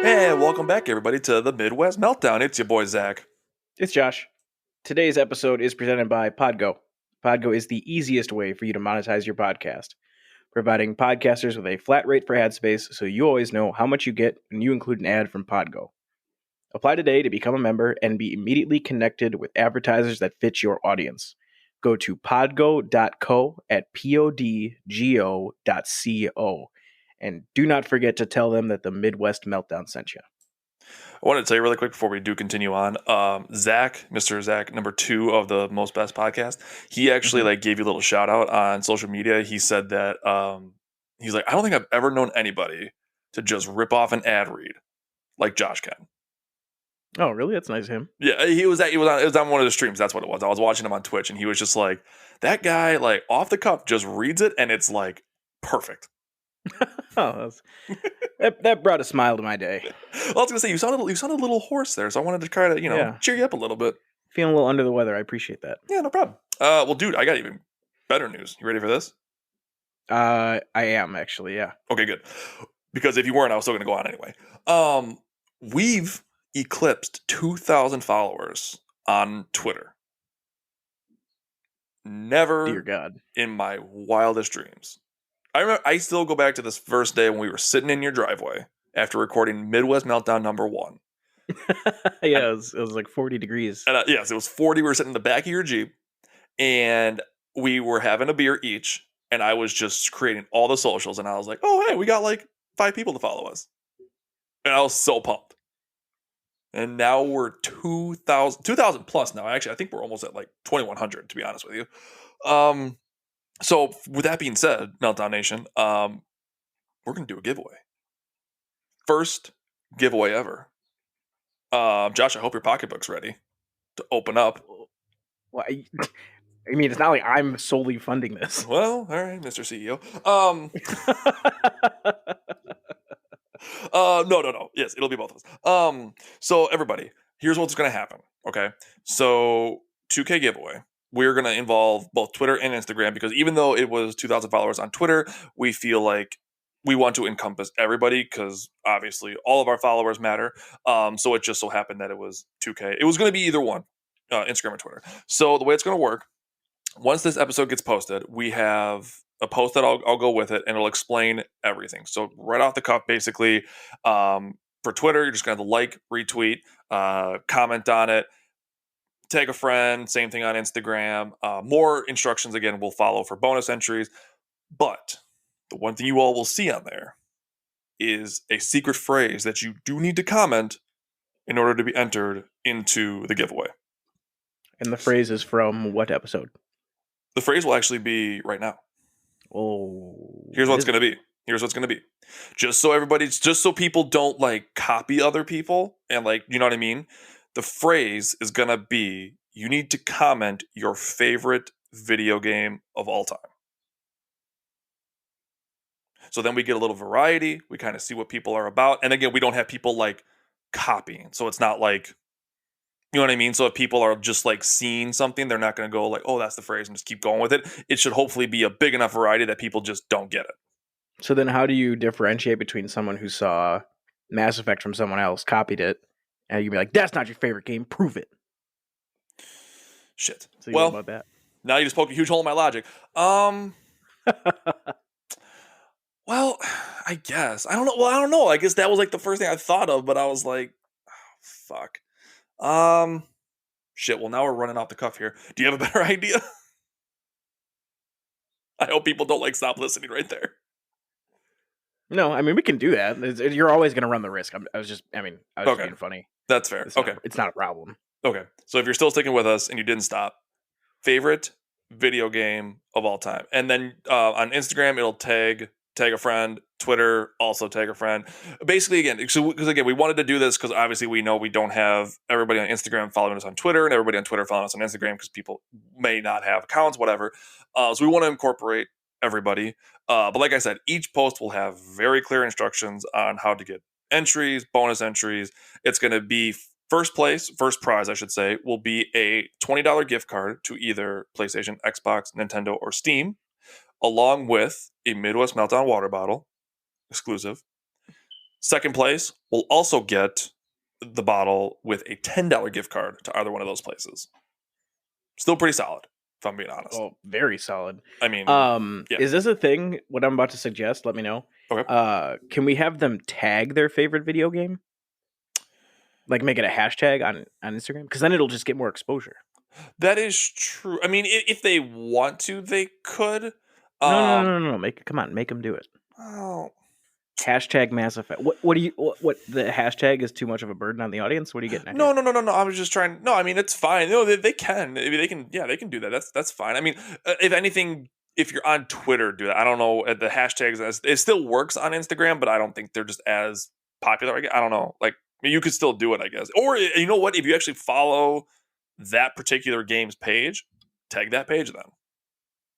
And welcome back, everybody, to the Midwest Meltdown. It's your boy, Zach. It's Josh. Today's episode is presented by Podgo. Podgo is the easiest way for you to monetize your podcast, providing podcasters with a flat rate for ad space so you always know how much you get when you include an ad from Podgo. Apply today to become a member and be immediately connected with advertisers that fit your audience. Go to podgo.co at podgo.co and do not forget to tell them that the Midwest Meltdown sent you. I wanted to tell you really quick before we do continue on. Zach, Mr. Zach, number 2 of the Most Best podcast, he actually gave you a little shout out on social media. He said that he's like, I don't think I've ever known anybody to just rip off an ad read like Josh can. Oh, really? That's nice of him. Yeah, it was on one of the streams. That's what it was. I was watching him on Twitch, and he was just like, that guy, like off the cuff, just reads it, and it's like perfect. Oh, that brought a smile to my day. Well, I was gonna say you sounded a little hoarse there, so I wanted to try to cheer you up a little bit. Feeling a little under the weather. I appreciate that. Yeah, no problem. Well, dude, I got even better news. You ready for this? I am actually, yeah. Okay, good. Because if you weren't, I was still gonna go on anyway. We've eclipsed 2,000 followers on Twitter. Never, Dear God, in my wildest dreams. I remember. I still go back to this first day when we were sitting in your driveway after recording Midwest Meltdown number 1. Yeah, it was like 40 degrees. And, yes, it was 40. We were sitting in the back of your Jeep, and we were having a beer each, and I was just creating all the socials, and I was like, oh, hey, we got like 5 people to follow us. And I was so pumped. And now we're 2,000 plus now. Actually, I think we're almost at like 2,100, to be honest with you. So with that being said, Meltdown Nation, we're going to do a giveaway. First giveaway ever. Josh, I hope your pocketbook's ready to open up. Well, I mean, it's not like I'm solely funding this. Well, all right, Mr. CEO. No. Yes, it'll be both of us. So everybody, here's what's going to happen. Okay. So 2K giveaway. We're going to involve both Twitter and Instagram because even though it was 2,000 followers on Twitter, we feel like we want to encompass everybody because obviously all of our followers matter. So it just so happened that it was 2K. It was going to be either one, Instagram or Twitter. So the way it's going to work, once this episode gets posted, we have a post that I'll go with it, and it'll explain everything. So right off the cuff, basically, for Twitter, you're just going to like, retweet, comment on it, tag a friend, same thing on Instagram. More instructions, again, will follow for bonus entries. But the one thing you all will see on there is a secret phrase that you do need to comment in order to be entered into the giveaway. And the phrase is from what episode? The phrase will actually be right now. Oh. Here's what's going to be. Just so people don't like copy other people and like, you know what I mean? The phrase is going to be, you need to comment your favorite video game of all time. So then we get a little variety. We kind of see what people are about. And again, we don't have people like copying. So it's not like, you know what I mean? So if people are just like seeing something, they're not going to go like, oh, that's the phrase and just keep going with it. It should hopefully be a big enough variety that people just don't get it. So then how do you differentiate between someone who saw Mass Effect from someone else, copied it, and you'd be like, that's not your favorite game, prove it. Shit. So you know about that? Now you just poke a huge hole in my logic. Well, I guess. I don't know. Well, I don't know. I guess that was like the first thing I thought of, but I was like, oh, fuck. Shit. Well, now we're running off the cuff here. Do you have a better idea? I hope people don't like stop listening right there. No, I mean, we can do that. You're always going to run the risk. I was just being funny. That's fair. It's not a problem. Okay. So if you're still sticking with us and you didn't stop, favorite video game of all time. And then on Instagram, it'll tag a friend. Twitter, also tag a friend. Basically, again, because again, we wanted to do this because obviously we know we don't have everybody on Instagram following us on Twitter and everybody on Twitter following us on Instagram because people may not have accounts, whatever. So we want to incorporate everybody. But like I said, each post will have very clear instructions on how to get entries, bonus entries. It's going to be first prize, I should say, will be a $20 gift card to either PlayStation, Xbox, Nintendo, or Steam, along with a Midwest Meltdown water bottle, exclusive, Second place will also get the bottle with a $10 gift card to either one of those places. Still pretty solid, if I'm being honest. Oh, very solid. I mean, yeah. Is this a thing? What I'm about to suggest, let me know. Okay. Can we have them tag their favorite video game? Like make it a hashtag on Instagram? Because then it'll just get more exposure. That is true. I mean, if they want to, they could. No. Come on, make them do it. Oh, Hashtag Mass Effect. What do you? What the hashtag is too much of a burden on the audience? What are you getting at? no. I was just trying. No, I mean it's fine. No, they can. I mean, they can. Yeah, they can do that. That's fine. I mean, if anything, if you're on Twitter, do that. I don't know the hashtags. It still works on Instagram, but I don't think they're just as popular. I don't know. Like you could still do it, I guess. Or you know what? If you actually follow that particular game's page, tag that page then.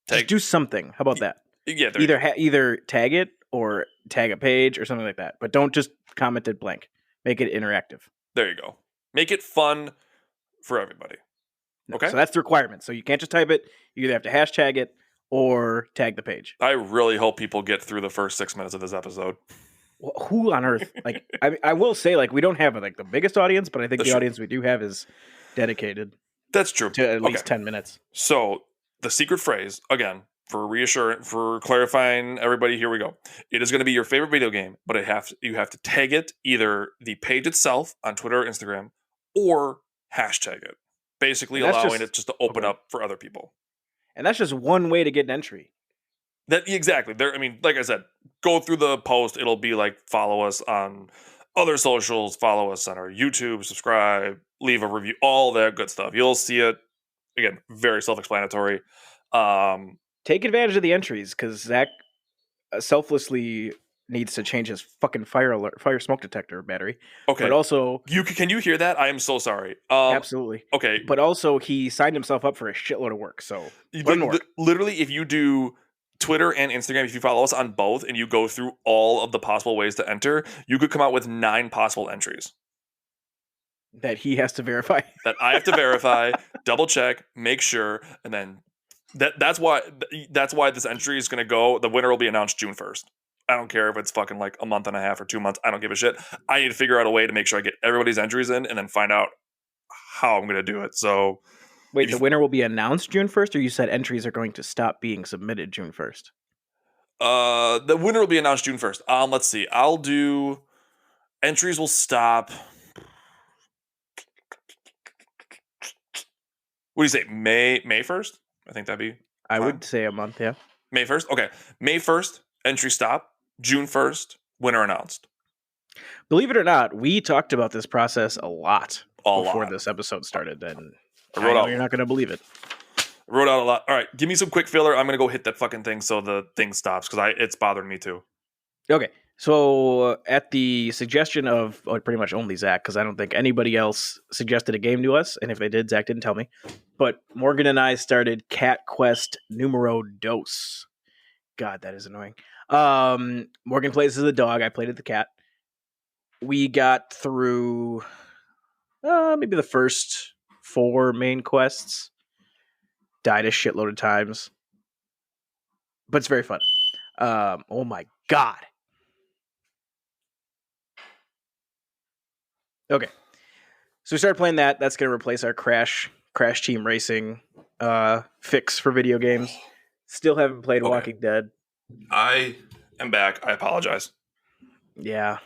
Just do something. How about that? Yeah. Either tag it or tag a page or something like that. But don't just comment it blank. Make it interactive. There you go. Make it fun for everybody. Okay. So that's the requirement. So you can't just type it. You either have to hashtag it or tag the page. I really hope people get through the first 6 minutes of this episode. Well, who on earth? Like, I will say, like, we don't have like the biggest audience, but I think That's the true. audience we do have is dedicated That's true. to at least 10 minutes. So the secret phrase, again, for clarifying everybody, here we go. It is going to be your favorite video game, but you have to tag it either the page itself on Twitter or Instagram or hashtag it. Basically allowing it just to open up for other people. And that's just one way to get an entry. That exactly. There, I mean, like I said, go through the post. It'll be like follow us on other socials, follow us on our YouTube, subscribe, leave a review, all that good stuff. You'll see it. Again, very self-explanatory. Take advantage of the entries because Zach selflessly needs to change his fucking fire smoke detector battery. Okay. But also, can you hear that? I am so sorry. Absolutely. Okay. But also, he signed himself up for a shitload of work. So literally, if you do Twitter and Instagram, if you follow us on both and you go through all of the possible ways to enter, you could come out with 9 possible entries that he has to verify. That I have to verify, double check, make sure, and then that's why this entry is going to go. The winner will be announced June 1st. I don't care if it's fucking like a month and a half or 2 months. I don't give a shit. I need to figure out a way to make sure I get everybody's entries in and then find out how I'm going to do it. So wait, the winner will be announced June 1st, or you said entries are going to stop being submitted June 1st? The winner will be announced June 1st. Let's see. I'll do entries will stop. What do you say? May 1st? I think that'd be. I would say a month, yeah. May 1st? Okay. May 1st, entry stop. June 1st, winner announced. Believe it or not, we talked about this process a lot before this episode started, and I know you're not going to believe it. I wrote out a lot. All right, give me some quick filler. I'm going to go hit that fucking thing so the thing stops because it's bothering me too. Okay. So at the suggestion of pretty much only Zach, because I don't think anybody else suggested a game to us, and if they did, Zach didn't tell me. But Morgan and I started Cat Quest Numero Dos. God, that is annoying. Morgan plays as the dog. I played as the cat. We got through maybe the first 4 main quests. Died a shitload of times. But it's very fun. Oh my God. Okay. So we started playing that. That's going to replace our Crash Team Racing fix for video games. Still haven't played Walking Dead. I am back. I apologize. Yeah.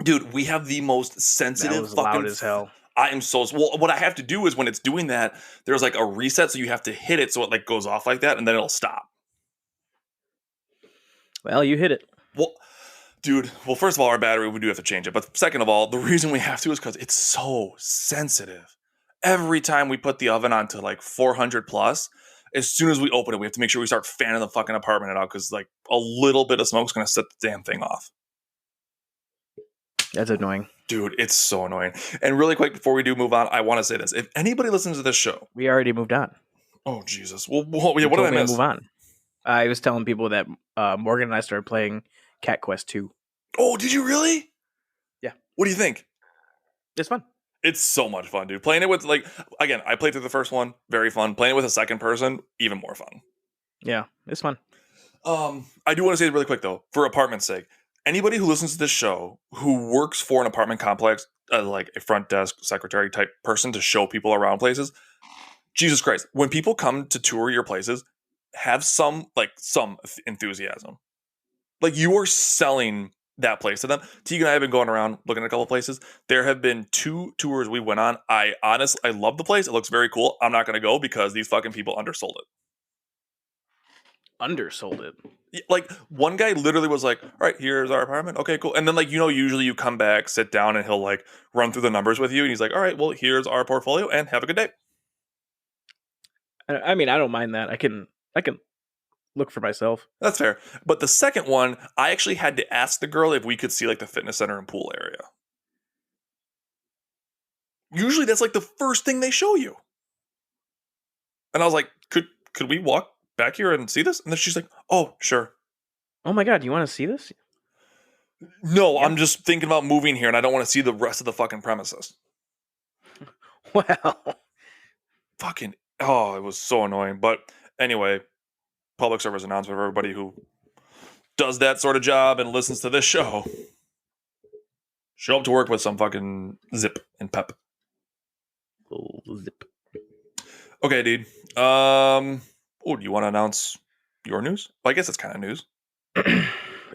Dude, we have the most sensitive that was fucking loud as hell. I am so well. What I have to do is when it's doing that, there's like a reset, so you have to hit it so it like goes off like that, and then it'll stop. Well, you hit it. Well, dude. Well, first of all, our battery we do have to change it, but second of all, the reason we have to is because it's so sensitive. Every time we put the oven on to like 400 plus, as soon as we open it, we have to make sure we start fanning the fucking apartment out because like a little bit of smoke's gonna set the damn thing off. That's annoying. Dude, it's so annoying. And really quick, before we do move on, I want to say this. If anybody listens to this show... We already moved on. Oh, Jesus. Well, what did I miss? Move on. I was telling people that Morgan and I started playing Cat Quest 2. Oh, did you really? Yeah. What do you think? It's fun. It's so much fun, dude. Playing it with, like... Again, I played through the first one. Very fun. Playing it with a second person, even more fun. Yeah, it's fun. I do want to say really quick, though, for apartment's sake. anybody who listens to this show who works for an apartment complex, like a front desk secretary type person to show people around places, Jesus Christ, when people come to tour your places, have some enthusiasm. Like, you are selling that place to them. Teague and I have been going around looking at a couple places. There have been 2 tours we went on. I love the place. It looks very cool. I'm not going to go because these fucking people undersold it. Undersold it. Like, one guy literally was like, all right, here's our apartment. Okay, cool. And then, like, usually you come back, sit down, and he'll, like, run through the numbers with you. And he's like, all right, well, here's our portfolio, and have a good day. I mean, I don't mind that. I can look for myself. That's fair. But the second one, I actually had to ask the girl if we could see, like, the fitness center and pool area. Usually that's, like, the first thing they show you. And I was like, could we walk back here and see this? And then she's like, oh, sure. Oh my god, you want to see this? No, Yeah. I'm just thinking about moving here and I don't want to see the rest of the fucking premises. Well, Fucking, oh, it was so annoying. But anyway, public service announcement for everybody who does that sort of job and listens to this show. Show up to work with some fucking zip and pep. zip. Okay, dude. Do you want to announce your news? Well, I guess it's kind of news.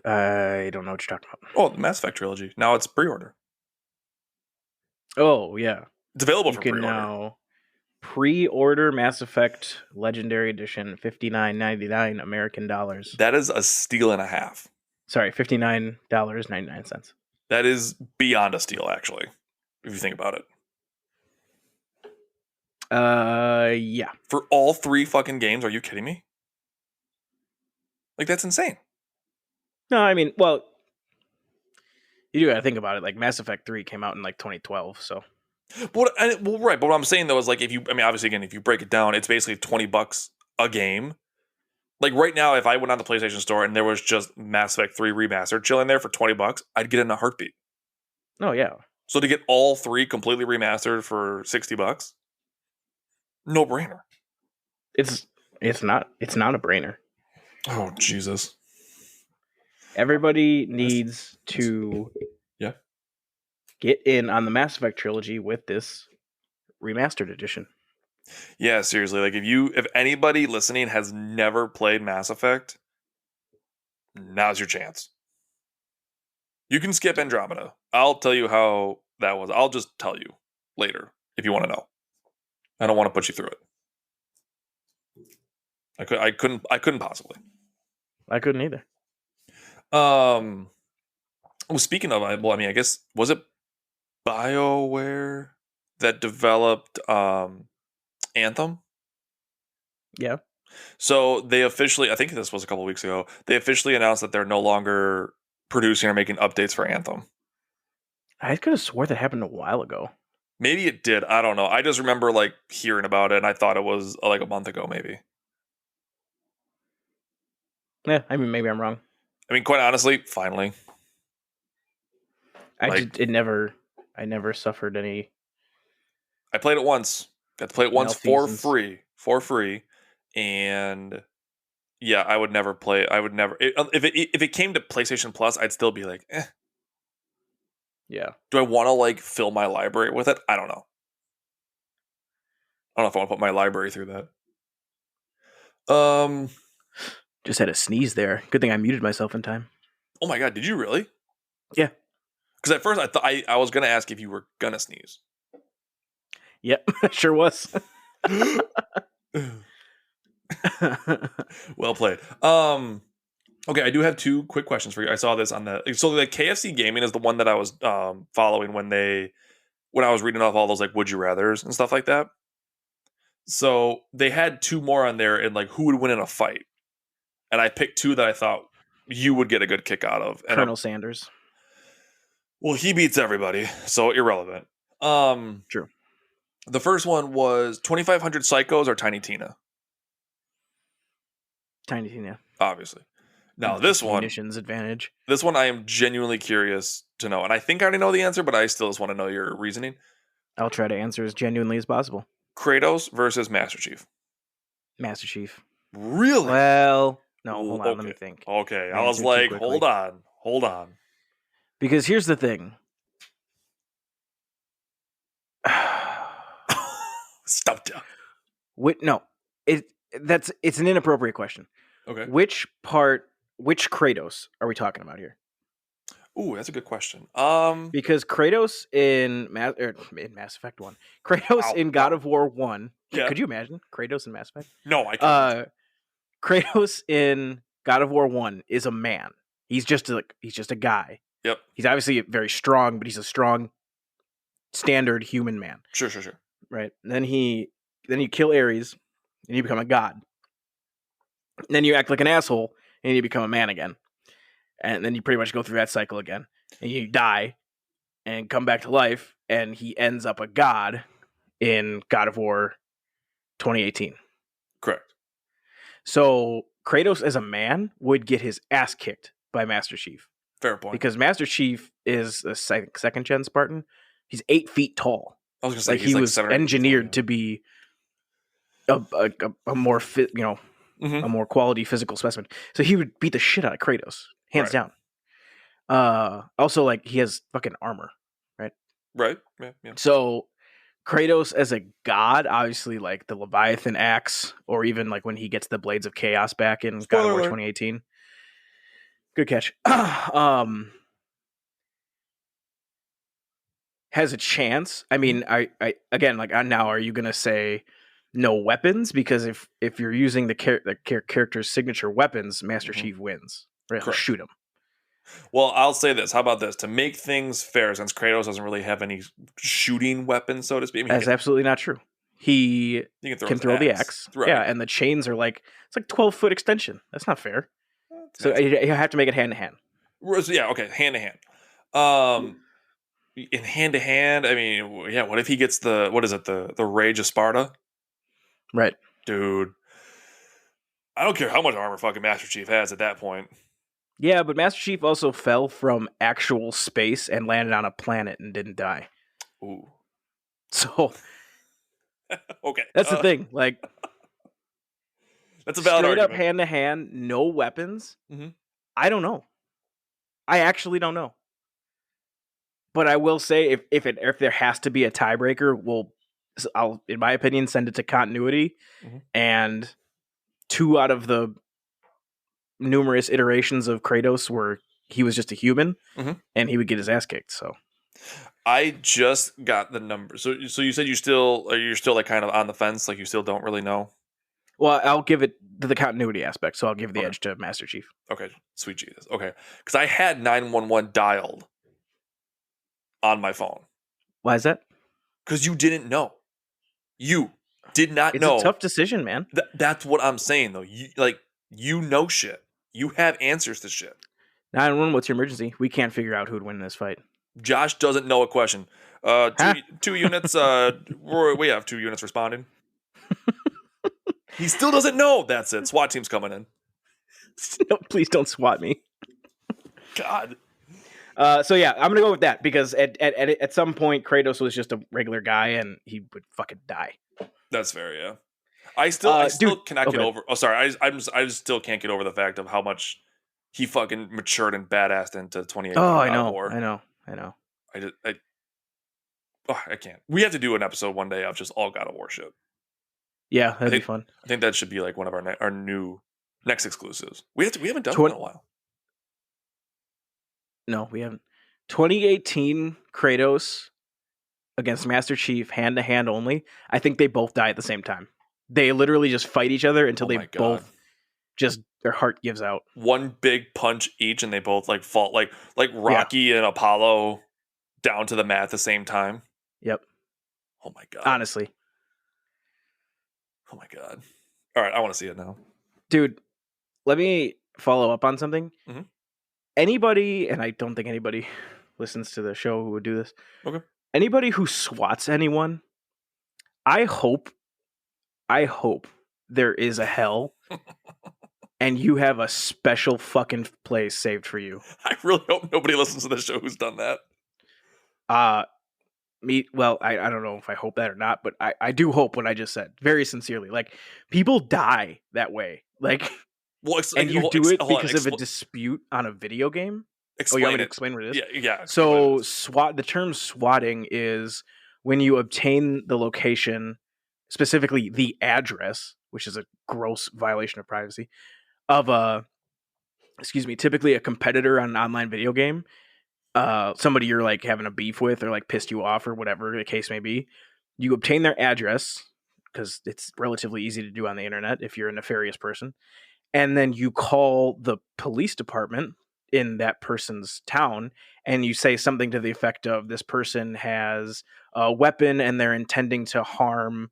I don't know what you're talking about. Oh, the Mass Effect trilogy. Now it's pre-order. Oh yeah, It's available you for can pre-order. now pre-order Mass Effect Legendary Edition, $59.99 American dollars. That is a steal and a half. Sorry, $59.99. That is beyond a steal, actually, if you think about it. Yeah. For all 3 fucking games, are you kidding me? Like, that's insane. No, I mean, well, you do gotta think about it. Like, Mass Effect 3 came out in like 2012, so. Right. But what I'm saying though is, like, obviously, again, if you break it down, it's basically $20 a game. Like, right now, if I went on the PlayStation Store and there was just Mass Effect 3 Remastered chilling there for $20, I'd get it in a heartbeat. Oh yeah. So to get all 3 completely remastered for $60, no brainer. It's not a brainer. Oh Jesus! Everybody needs to get in on the Mass Effect trilogy with this remastered edition. Yeah, seriously. Like, if anybody listening has never played Mass Effect, now's your chance. You can skip Andromeda. I'll tell you how that was. I'll just tell you later if you want to know. I don't want to put you through it. I couldn't possibly. I couldn't either. Well, speaking of, I guess, was it BioWare that developed Anthem? Yeah. So they officially, I think this was a couple weeks ago, they officially announced that they're no longer producing or making updates for Anthem. I could have swore that happened a while ago. Maybe it did. I don't know. I just remember, like, hearing about it, and I thought it was like a month ago, maybe. Yeah, I mean, maybe I'm wrong. I mean, quite honestly, finally. I never suffered any. I played it once. Got to play it once for free, and yeah, I would never play. I would never. If it came to PlayStation Plus, I'd still be like, eh. Yeah. Do I want to, like, fill my library with it? I don't know. I don't know if I want to put my library through that. Just had a sneeze there. Good thing I muted myself in time. Oh my god, did you really? Yeah. Because at first I thought I was gonna ask if you were gonna sneeze. Yep, sure was. Well played. Okay, I do have 2 quick questions for you. I saw this on the KFC Gaming is the one that I was following when I was reading off all those, like, would you rather's and stuff like that. So they had 2 more on there, and, like, who would win in a fight. And I picked 2 that I thought you would get a good kick out of. And Colonel Sanders. Well, he beats everybody, so irrelevant. True. The first one was 2,500 Psychos or Tiny Tina. Tiny Tina. Obviously. Now this one, munitions advantage. This one I am genuinely curious to know, and I think I already know the answer, but I still just want to know your reasoning. I'll try to answer as genuinely as possible. Kratos versus Master Chief. Master Chief. Really? Well, No, hold on. Let me Okay. think. Okay. I I was answered too like, quickly. hold on. Hold on. Because here's the thing. Stumped ya. No, it's an inappropriate question. Okay. Which Kratos are we talking about here? Ooh, that's a good question. Because Kratos in Mass Effect 1, Kratos Wow. in God of War 1, Yeah. could you imagine Kratos in Mass Effect? No, I couldn't. Kratos in God of War 1 is a man. He's just a guy. Yep. He's obviously very strong, but he's a strong standard human man, Sure. right? And then you kill Ares and you become a god. And then you act like an asshole and you become a man again. And then you pretty much go through that cycle again. And you die and come back to life, and he ends up a god in God of War 2018. Correct. So Kratos as a man would get his ass kicked by Master Chief. Fair point. Because Master Chief is a second gen Spartan. He's 8 feet tall. I was gonna say Like he's he like was 7 or 8 feet engineered tall, to be a more fit, yeah. a more quality physical specimen. So he would beat the shit out of Kratos, hands Right. down. Also, like, he has fucking armor, right? Right. Yeah. So Kratos as a god, obviously, like the Leviathan axe, or even like when he gets the Blades of Chaos back in God of Spoiler War alert. 2018. Good catch. Has a chance. I mean, I again, like, now, are you gonna say no weapons? Because if you're using the character's signature weapons, Master Mhm. Chief wins. Right? He'll Correct. shoot him. Well, I'll say this. How about this? To make things fair, since Kratos doesn't really have any shooting weapons, so to speak. I mean, That's absolutely not true. He he can can throw throw the his axe. Right. Yeah, and the chains are like, it's like 12-foot extension. That's not fair. So That's- you have to make it hand to hand. Yeah. Okay. Hand to hand. In hand to hand. I mean, yeah. What if he gets what is it? The Rage of Sparta, Right. dude. I don't care how much armor fucking Master Chief has at that point. Yeah, but Master Chief also fell from actual space and landed on a planet and didn't die. Ooh. So Okay. that's the thing. Like, That's a valid straight up argument. hand to hand, no weapons. Mhm. I don't know. I actually don't know. But I will say, if there has to be a tiebreaker, I'll, in my opinion, send it to continuity. Mhm. And 2 out of the numerous iterations of Kratos where he was just a human, Mhm. and he would get his ass kicked. So I just got the number. So you said you're still like kind of on the fence, like you still don't really know. well, I'll give it to the continuity aspect. So I'll give the Okay. edge to Master Chief. Okay, sweet Jesus. Okay, because I had 911 dialed on my phone Why is that? because you didn't know. You did not It's a know. tough decision, man. That's what I'm saying though. You know shit. You have answers to shit. 911, what's your emergency? We can't figure out who'd win this fight. Josh doesn't know a question. Huh? Two units. We have 2 units responding. He still doesn't know. That's it. SWAT team's coming in. No, please don't swat me. God. So yeah, I'm gonna go with that because at some point Kratos was just a regular guy and he would fucking die. That's fair. Yeah. I still Dude, cannot get okay. over. Oh, sorry. I just still can't get over the fact of how much he fucking matured and badassed into 2018 Oh, God I of know, War. I know, I know. I can't. We have to do an episode one day of just all God of War shit. Yeah, that'd be fun. I think that should be like one of our new next exclusives. We haven't done Twen- one in a while. No, we haven't. 2018 Kratos against Master Chief, hand to hand only. I think they both die at the same time. They literally just fight each other until Oh they my God. both just their heart gives out. One big punch each, and they both like fall like Rocky and Apollo down to the mat at the same time. Yep. Oh my God. Honestly. Oh my God. All right, I want to see it now. Dude, let me follow up on something. Mhm. Anybody, and I don't think anybody listens to the show who would do this. Okay. Anybody who swats anyone, I hope there is a hell and you have a special fucking place saved for you. I really hope nobody listens to this show who's done that. Well, I don't know if I hope that or not, but I do hope what I just said very sincerely. Like, people die that way. Like, Well, and you do it hold on, because of a dispute on a video game. Oh, you want me explain to it. explain what it is? Yeah, yeah. Explain what it So is. the term swatting is when you obtain the location, specifically the address, which is a gross violation of privacy, of a, excuse me, typically a competitor on an online video game, somebody you're like having a beef with or like pissed you off or whatever the case may be. You obtain their address because it's relatively easy to do on the internet if you're a nefarious person, and then you call the police department in that person's town and you say something to the effect of, this person has a weapon and they're intending to harm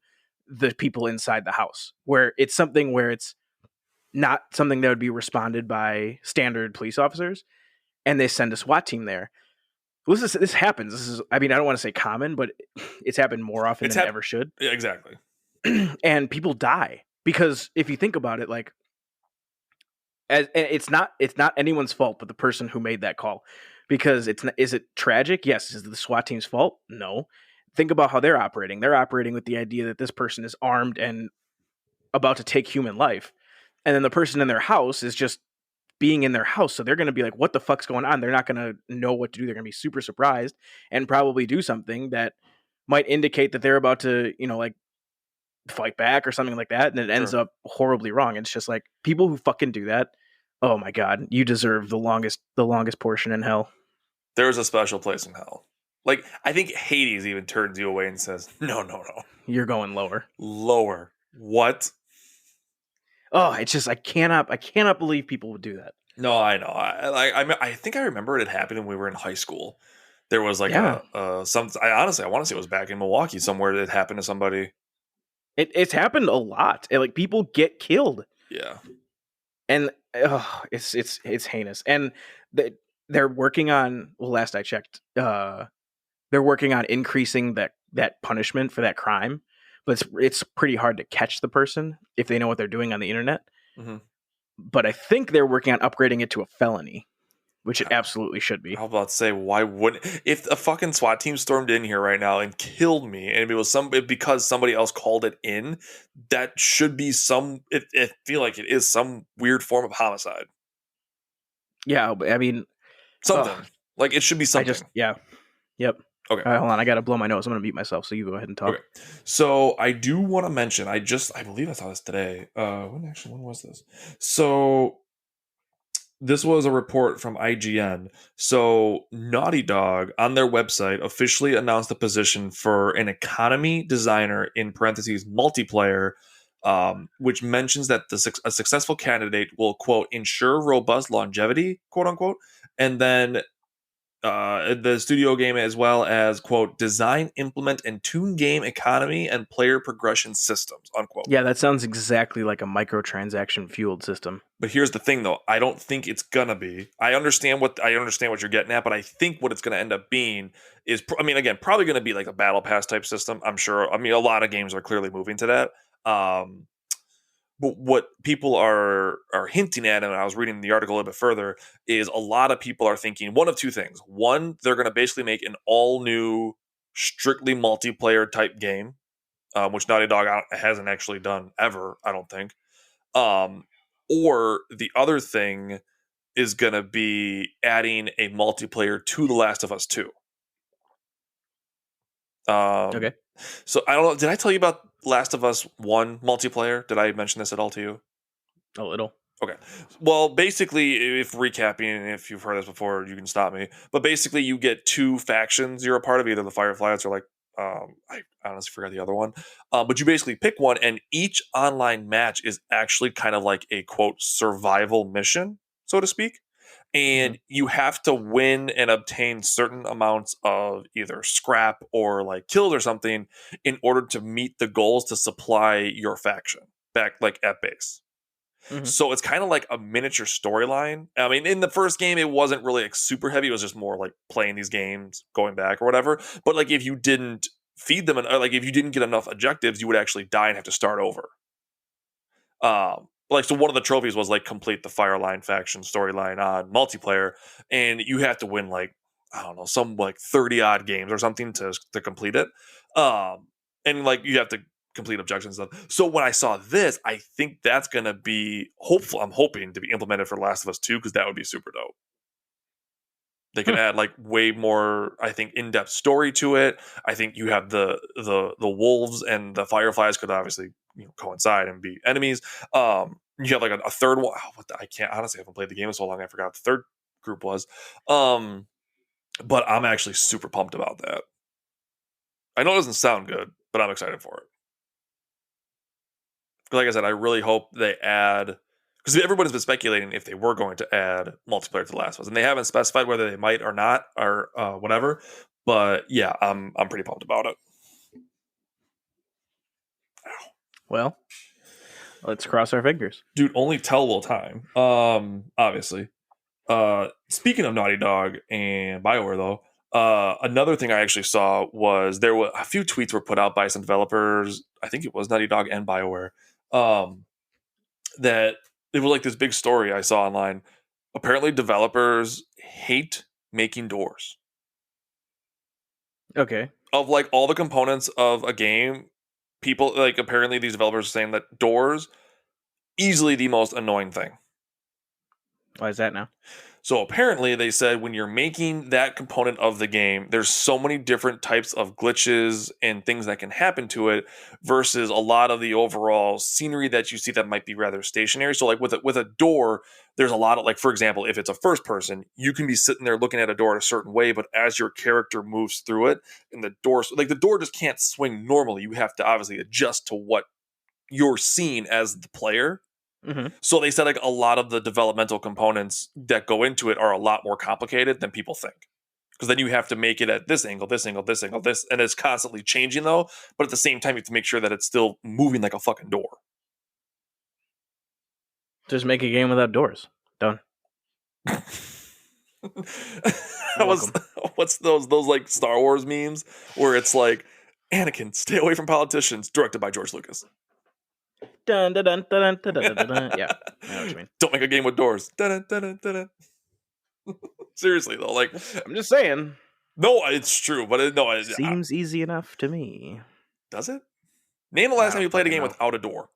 the people inside the house, where it's something where it's not something that would be responded by standard police officers, and they send a SWAT team there. This happens. This is, I mean, I don't want to say common, but it's happened more often It's than it hap- ever should. Yeah, exactly. And people die because if you think about it, like, it's not anyone's fault but the person who made that call, because it's not, is it tragic? Yes. Is it the SWAT team's fault? No. Think about how they're operating. They're operating with the idea that this person is armed and about to take human life, and then the person in their house is just being in their house, so they're going to be like, what the fuck's going on? They're not going to know what to do. They're going to be super surprised and probably do something that might indicate that they're about to, like, fight back or something like that, and it ends Sure. up horribly wrong. It's just like, people who fucking do that, oh my god, you deserve the longest portion in hell. There is a special place in hell. Like, I think Hades even turns you away and says, "No, no, no, You're going lower. lower." What? Oh, it's just, I cannot believe people would do that. No, I know. I think I remember it had happened when we were in high school. There was like Yeah, some. I honestly, I want to say it was back in Milwaukee somewhere that happened to somebody. it's happened a lot. Like, people get killed, Yeah. and it's heinous. And they, they're working on, well, last I checked, they're working on increasing that punishment for that crime, but it's pretty hard to catch the person if they know what they're doing on the internet. hmm But I think they're working on upgrading it to a felony, which it absolutely should I be. was about to say, why wouldn't, if a fucking SWAT team stormed in here right now and killed me, and it was because somebody else called it in, that should be some. It feel like it is some weird form of homicide. Yeah, but I mean, Something like it should be something. yeah, yep. Okay. All right, hold on, I gotta blow my nose. I'm gonna mute myself, so you go ahead and Okay. talk. So I do want to mention. I believe I saw this today. When was this? So this was a report from IGN. So Naughty Dog on their website officially announced the position for an economy designer in parentheses multiplayer, which mentions that a successful candidate will quote ensure robust longevity, quote unquote, and then the studio game as well as quote design, implement, and tune game economy and player progression systems, unquote. Yeah, that sounds exactly like a microtransaction fueled system. But here's the thing, though. I don't think it's gonna be. I understand what you're getting at, but I think what it's gonna end up being is, I mean, again, probably gonna be like a battle pass type system. I'm sure. I mean, a lot of games are clearly moving to that. But what people are hinting at, and I was reading the article a little bit further, is a lot of people are thinking one of two things. One, they're gonna basically make an all new, strictly multiplayer type game, which Naughty Dog hasn't actually done ever. I don't think. Um, or the other thing is going to be adding a multiplayer to The Last of Us 2. Um, Okay, so I don't know. Did I tell you about Last of Us 1 multiplayer? Did I mention this at all to you? a little. Okay. Well, basically, if recapping, and if you've heard this before, you can stop me. But basically, you get two factions you're a part of, either the Fireflies or like, I honestly forgot the other one. But you basically pick one, and each online match is actually kind of like a quote survival mission, so to speak. Hmm. And you have to win and obtain certain amounts of either scrap or like kills or something in order to meet the goals to supply your faction back like at base. Hmm. So it's kind of like a miniature storyline. I mean, in the first game, it wasn't really like super heavy. It was just more like playing these games, going back or whatever. But like if you didn't feed them, or like if you didn't get enough objectives, you would actually die and have to start over. Like so, one of the trophies was like complete the Fireline faction storyline on multiplayer, and you have to win like I don't know some like 30 odd games or something to complete it. And like you have to complete objections and stuff. So when I saw this, I think that's gonna be hopeful. I'm hoping to be implemented for Last of Us 2 because that would be super dope. They could add like way more, I think, in-depth story to it. I think you have the wolves and the fireflies could obviously coincide and be enemies. You have like a third one. Oh, I can't honestly. I haven't played the game in so long. I forgot what the third group was. But I'm actually super pumped about that. I know it doesn't sound good, but I'm excited for it. Like I said, I really hope they add, because everybody's been speculating if they were going to add multiplayer to The Last of Us, and they haven't specified whether they might or not or whatever. But yeah, I'm pretty pumped about it. Well, let's cross our fingers, dude. Only tell will time. Obviously. Speaking of Naughty Dog and BioWare, though, another thing I actually saw was there were a few tweets were put out by some developers. I think it was Naughty Dog and BioWare. That it was like this big story I saw online. Apparently, developers hate making doors. Okay. Of like all the components of a game, people like apparently these developers are saying that doors easily the most annoying thing. Why is that now? So apparently they said when you're making that component of the game, there's so many different types of glitches and things that can happen to it versus a lot of the overall scenery that you see that might be rather stationary. So like with a door, there's a lot of like, for example, if it's a first person, you can be sitting there looking at a door a certain way, but as your character moves through it and the door just can't swing normally. You have to obviously adjust to what you're seeing as the player. Mm-hmm. So they said like a lot of the developmental components that go into it are a lot more complicated than people think. Because then you have to make it at this angle, this angle, this angle, this, and it's constantly changing though. But at the same time, you have to make sure that it's still moving like a fucking door. Just make a game without doors. Done. What's those like Star Wars memes where it's like Anakin, stay away from politicians, directed by George Lucas. Dun, dun, dun, dun, dun, dun, dun, dun. Yeah, I know what you mean. Don't make a game with doors. Dun, dun, dun, dun, dun. Seriously though, like I'm just saying. No, it's true, but it Seems easy enough to me. Does it? Name the last time you played a game without a door.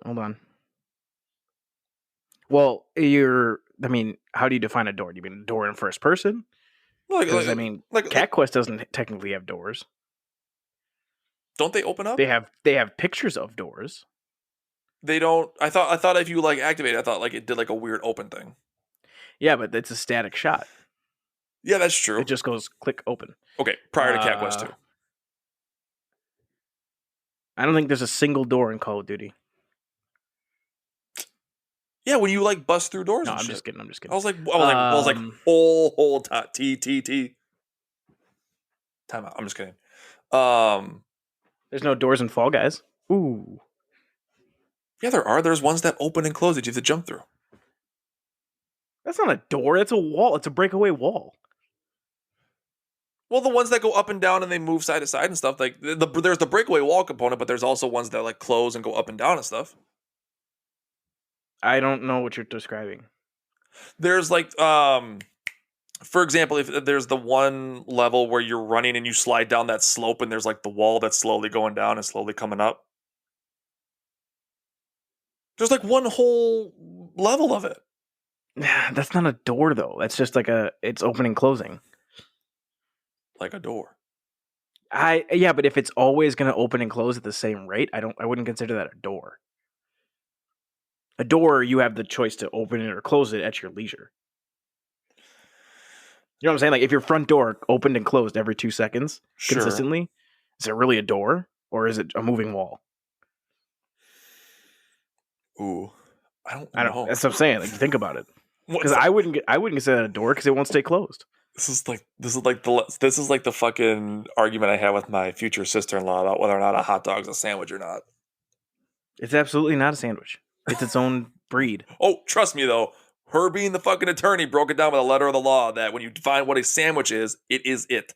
Hold on. Well, how do you define a door? Do you mean a door in first person? Cat Quest doesn't technically have doors. Don't they open up? They have pictures of doors. They don't. I thought if you like activate it, I thought like it did like a weird open thing. Yeah, but it's a static shot. Yeah, that's true. It just goes click open. Okay, prior to Cat Quest 2. I don't think there's a single door in Call of Duty. Yeah, when you like bust through doors. No, I'm just kidding. I was like, hold T. Time out. I'm just kidding. There's no doors in Fall Guys. Ooh. Yeah, there are. There's ones that open and close that you have to jump through. That's not a door. That's a wall. It's a breakaway wall. Well, the ones that go up and down and they move side to side and stuff, like there's the breakaway wall component, but there's also ones that like close and go up and down and stuff. I don't know what you're describing. There's like, for example, if there's the one level where you're running and you slide down that slope and there's like the wall that's slowly going down and slowly coming up. There's like one whole level of it. That's not a door though. That's just like it's opening closing. Like a door. Yeah, but if it's always going to open and close at the same rate, I wouldn't consider that a door. A door, you have the choice to open it or close it at your leisure. You know what I'm saying? Like if your front door opened and closed every 2 seconds consistently, is it really a door or is it a moving wall? Ooh, I don't know. That's what I'm saying. Like think about it. Because I wouldn't consider that a door because it won't stay closed. This is like the fucking argument I had with my future sister-in-law about whether or not a hot dog's a sandwich or not. It's absolutely not a sandwich. It's its own breed. Oh, trust me though. Her being the fucking attorney broke it down with a letter of the law that when you define what a sandwich is, it is it.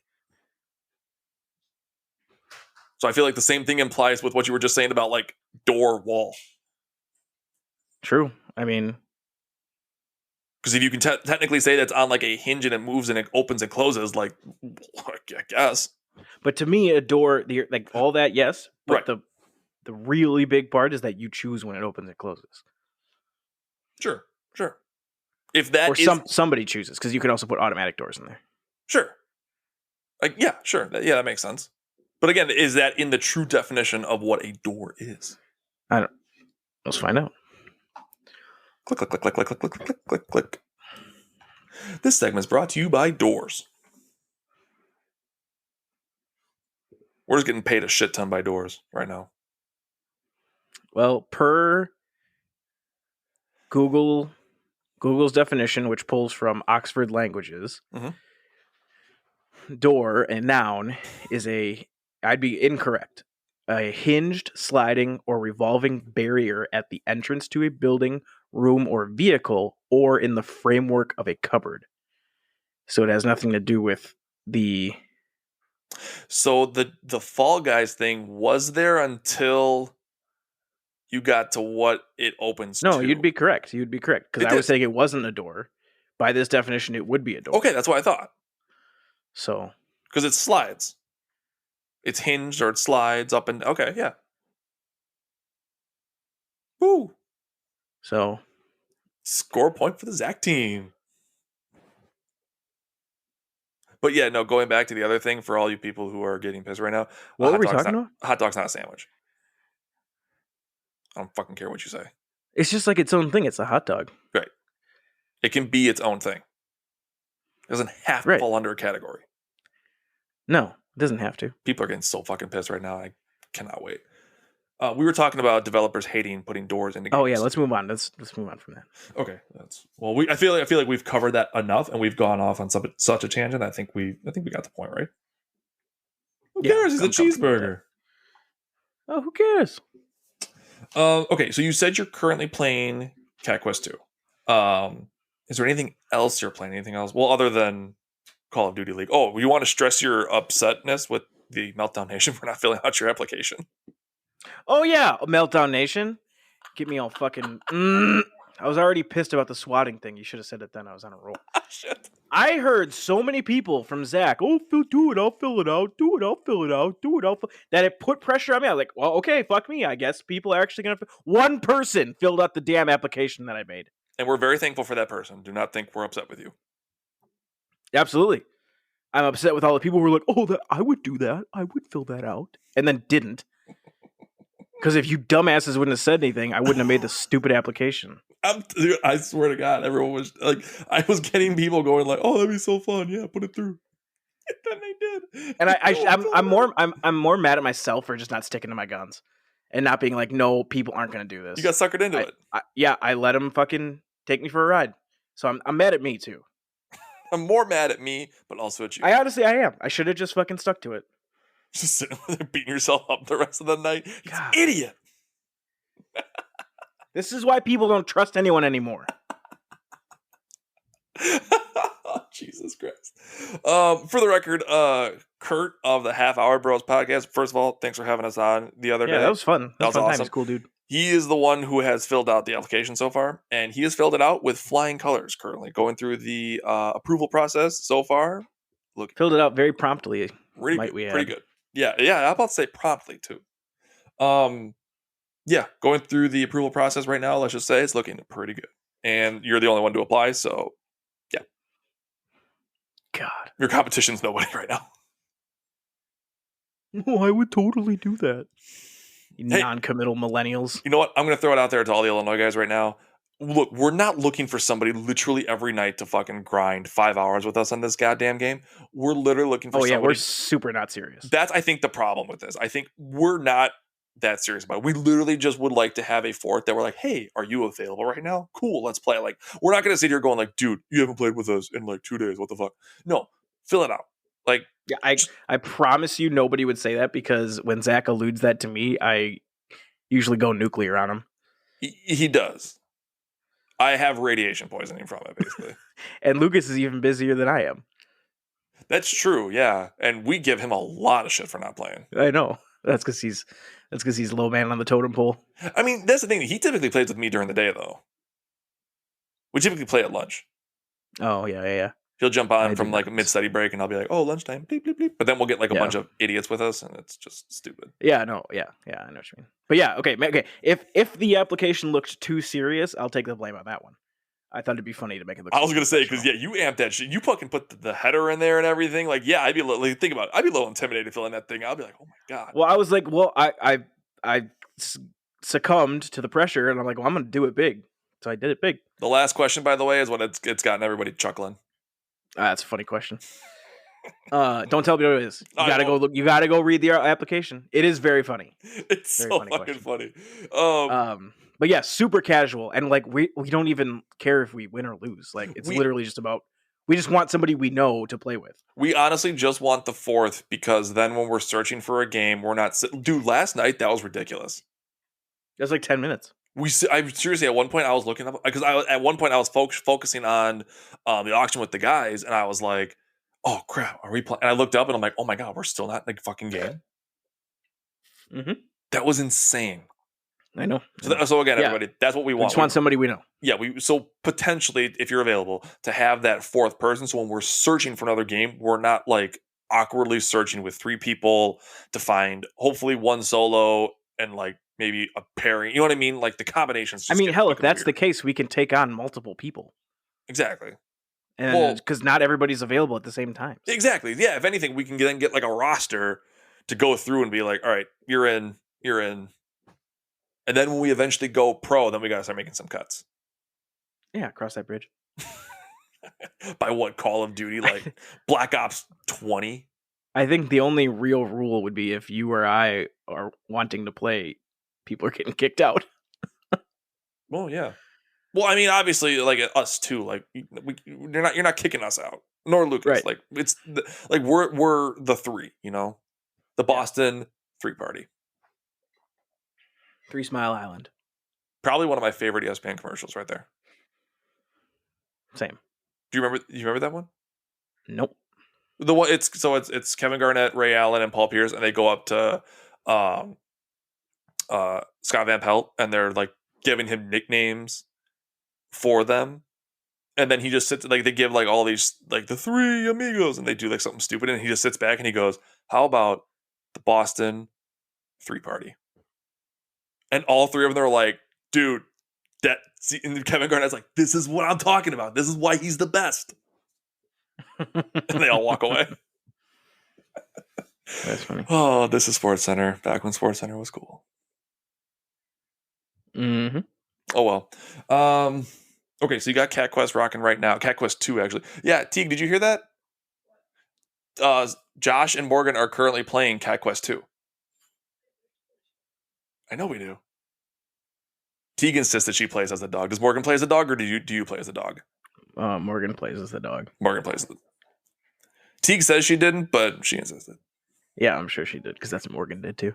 So I feel like the same thing implies with what you were just saying about like door wall. True. I mean, because if you can technically say that's on like a hinge and it moves and it opens and closes, like I guess. But to me, a door, like all that, yes. But Right. the really big part is that you choose when it opens and closes, Sure. If or that is somebody chooses, because you can also put automatic doors in there. sure, like yeah, sure, yeah, that makes sense. But again, is that in the true definition of what a door is? I don't. Let's find out. Click, click, click, click, click, click, click, click, click, click. This segment is brought to you by Doors. We're just getting paid a shit ton by Doors right now. Well, per Google's definition, which pulls from Oxford Languages, door, a noun, is I'd be incorrect, a hinged, sliding, or revolving barrier at the entrance to a building, room, or vehicle, or in the framework of a cupboard. So it has nothing to do with the... So the Fall Guys thing was there until you got to what it opens No, to. you'd be correct. Because I was saying it wasn't a door. By this definition, it would be a door. Okay, that's what I thought. So... Because it slides. It's hinged or it slides up and... Okay, yeah. Woo! So... Score point for the Zach team. But yeah, no, going back to the other thing for all you people who are getting pissed right now. What were we talking about? Hot dog's not a sandwich. I don't fucking care what you say. It's just like its own thing. It's a hot dog. Right. It can be its own thing. It doesn't have to fall under a category. No, it doesn't have to. People are getting so fucking pissed right now. I cannot wait. We were talking about developers hating putting doors into games. Oh yeah, let's move on. Let's move on from that. Okay, I feel like we've covered that enough, and we've gone off on such a tangent. I think we got the point, right? Who cares? He's a cheeseburger. Oh, who cares? Okay, so you said you're currently playing Cat Quest 2. Is there anything else you're playing? Anything else? Well, other than Call of Duty League. Oh, you want to stress your upsetness with the Meltdown Nation for not filling out your application? Oh yeah, Meltdown Nation. Get me all fucking... I was already pissed about the swatting thing. You should have said it then. I was on a roll. Shit. I heard so many people from Zach, do it, I'll fill it out. Do it, I'll fill it out. Do it, that it put pressure on me. I was like, well, okay, fuck me. I guess people are actually going to... One person filled out the damn application that I made. And we're very thankful for that person. Do not think we're upset with you. Absolutely. I'm upset with all the people who were like, oh, I would do that. I would fill that out. And then didn't. Because if you dumbasses wouldn't have said anything, I wouldn't have made the stupid application. Dude, I swear to God, everyone was like, I was getting people going like, "Oh, that'd be so fun! Yeah, put it through." And then they did. And I'm more mad at myself for just not sticking to my guns and not being like, "No, people aren't going to do this." You got suckered into it. I let them fucking take me for a ride. So I'm mad at me too. I'm more mad at me, but also at you. I am. I should have just fucking stuck to it. Just sitting there beating yourself up the rest of the night. God. Idiot. This is why people don't trust anyone anymore. Jesus Christ. For the record, Kurt of the Half Hour Bros podcast, first of all, thanks for having us on the other day. Yeah, that was fun. That was awesome. He's a cool dude. He is the one who has filled out the application so far, and he has filled it out with flying colors currently, going through the approval process so far. Filled it out very promptly. Pretty good. Yeah, I'm about to say promptly too. Yeah, going through the approval process right now, let's just say it's looking pretty good. And you're the only one to apply, so yeah. God. Your competition's nobody right now. No, I would totally do that. You non-committal millennials. You know what? I'm going to throw it out there to all the Illinois guys right now. Look, we're not looking for somebody literally every night to fucking grind 5 hours with us on this goddamn game. We're literally looking for somebody. Oh, yeah, we're super not serious. That's, I think, the problem with this. I think we're not that serious about it. We literally just would like to have a fort that we're like, hey, are you available right now? Cool, let's play. Like, we're not going to sit here going like, dude, you haven't played with us in like 2 days. What the fuck? No, fill it out. Like, yeah, I promise you nobody would say that, because when Zach alludes that to me, I usually go nuclear on him. He does. I have radiation poisoning from it, basically. And Lucas is even busier than I am. That's true, yeah. And we give him a lot of shit for not playing. I know. That's because he's low man on the totem pole. I mean, that's the thing. He typically plays with me during the day, though. We typically play at lunch. Oh, yeah. He'll jump I on do from like not. a mid-study break, and I'll be like, "Oh, lunchtime!" Bleep, bleep, bleep. But then we'll get like a Yeah. bunch of idiots with us, and it's just stupid. Yeah, no, yeah, I know what you mean. But yeah, okay. If the application looked too serious, I'll take the blame on that one. I thought it'd be funny to make it look. I So was gonna say because professional. you amped that shit. You fucking put the header in there and everything. Like, yeah, I'd be like, think about it. I'd be a little intimidated filling that thing. I'll be like, oh my god. Well, I was like, well, I succumbed to the pressure, and I'm like, well, I'm gonna do it big. So I did it big. The last question, by the way, is what it's gotten everybody chuckling. That's a funny question. Don't tell me what it is. You I gotta go won't. look. You gotta go read the application. It is very funny. It's Very so funny fucking question. funny. But yeah, super casual, and like we don't even care if we win or lose. Like it's We literally just about we just want somebody we know to play with. we honestly just want the fourth because then when we're searching for a game, we're not. Dude, last night that was ridiculous. That's like 10 minutes. I seriously at one point I was looking up because at one point I was focusing on the auction with the guys, and I was like, "Oh crap, are we playing?" And I looked up and I'm like, "Oh my god, we're still not in the fucking game." Mm-hmm. That was insane. I know. So again, Yeah, everybody, that's what we we want. just want somebody we know. Yeah, we so potentially, if you're available, to have that fourth person. So when we're searching for another game, we're not like awkwardly searching with three people to find hopefully one solo and like maybe a pairing. You know what I mean? Like the combinations. I Just mean, get hell, if fucking that's the weird. case, we can take on multiple people, Exactly. and Well, because not everybody's available at the same time. exactly. Yeah. If anything, we can then get like a roster to go through and be like, all right, you're in, you're in. And then when we eventually go pro, then we gotta start making some cuts. Yeah, cross that bridge. By what Call of Duty, like Black Ops 20? I think the only real rule would be if you or I are wanting to play, people are getting kicked out. Well, yeah. Well, I mean, obviously, like us too. Like you're not kicking us out, nor Lucas. Right. Like like we're the three. You know, the Yeah. Boston three party. 3 Smile Island. Probably one of my favorite ESPN commercials right there. Same. Do you remember? You remember that one? Nope. The one it's Kevin Garnett, Ray Allen, and Paul Pierce, and they go up to um Scott Van Pelt, and they're like giving him nicknames for them. And then he just sits like they give like all these like the three amigos, and they do like something stupid, and he just sits back and he goes, "How about the Boston three party?" And all three of them are like, "Dude, that." And Kevin Garnett's like, "This is what I'm talking about. This is why he's the best." And they all walk away. That's funny. Oh, this is Sports Center. Back when Sports Center was cool. Mm-hmm. Oh well. Okay, so you got Cat Quest rocking right now. Cat Quest 2, actually. Yeah, Teague, did you hear that? Josh and Morgan are currently playing Cat Quest 2. I know we do. Teague insists that she plays as a dog. Does Morgan play as a dog, or do you play as a dog? Morgan plays as the dog. Morgan plays as the Teague says she didn't, but she insisted. Yeah, I'm sure she did, because that's what Morgan did too.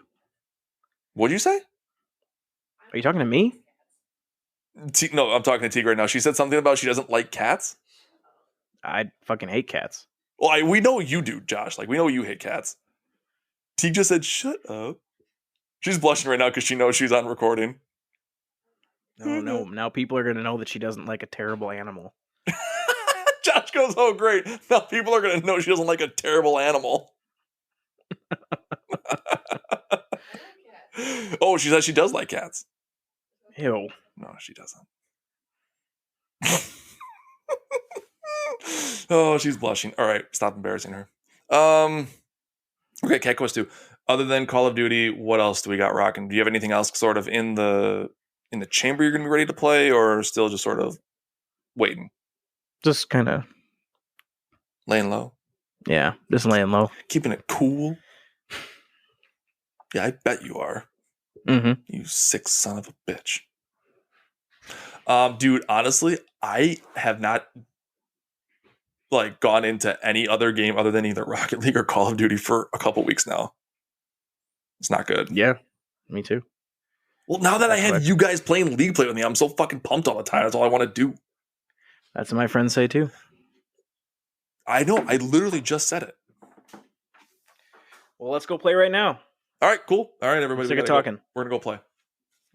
What'd you say? Are you talking to me? No, I'm talking to Teague right now. She said something about she doesn't like cats. I fucking hate cats. Well, we know you do, Josh. Like, we know you hate cats. Teague just said, "Shut up." She's blushing right now because she knows she's on recording. No. Now people are gonna know that she doesn't like a terrible animal. Josh goes, "Oh, great. Now people are going to know she doesn't like a terrible animal." Oh, she says she does like cats. Ew. No, she doesn't. Oh, she's blushing. All right, stop embarrassing her. Okay, Cat Quest 2. Other than Call of Duty, what else do we got rocking? Do you have anything else sort of in the chamber you're going to be ready to play, or still just sort of waiting, Just kind of, laying low, yeah, just laying low. keeping it cool? Yeah, I bet you are. Mm-hmm. You sick son of a bitch. Dude, honestly, I have not like gone into any other game other than either Rocket League or Call of Duty for a couple weeks now. It's not good. Yeah, me too. Well, now that I That's have what you guys playing League play with me, I'm so fucking pumped all the time. That's all I want to do. That's what my friends say too. I know. I literally just said it. Well, let's go play right now. All right, cool. All right, everybody. Sick of we gotta talking. go. We're gonna go play.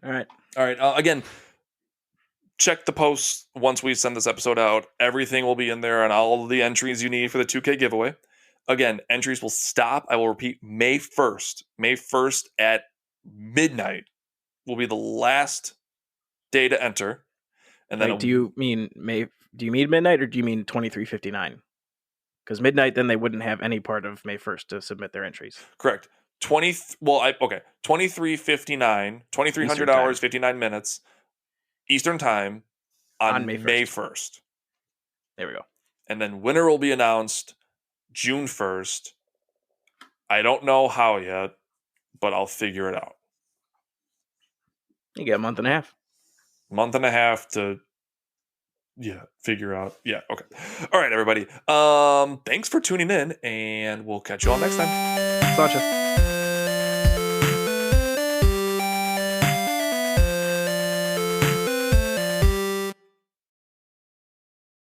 All right. All right. Again, check the posts once we send this episode out. Everything will be in there and all the entries you need for the 2K giveaway. Again, entries will stop. I will repeat, May 1st. May 1st at midnight will be the last day to enter. And then Wait, do you mean midnight or do you mean 23:59? Because midnight, then they wouldn't have any part of May 1st to submit their entries. correct. 23:59, 2300 Eastern hours, time. 59 minutes Eastern time on May May 1st. 1st. There we go. And then winner will be announced June 1st. I don't know how yet, but I'll figure it out. You got a month and a half. Month and a half to figure out. Yeah, okay. All right, everybody. Thanks for tuning in, and we'll catch you all next time. Gotcha.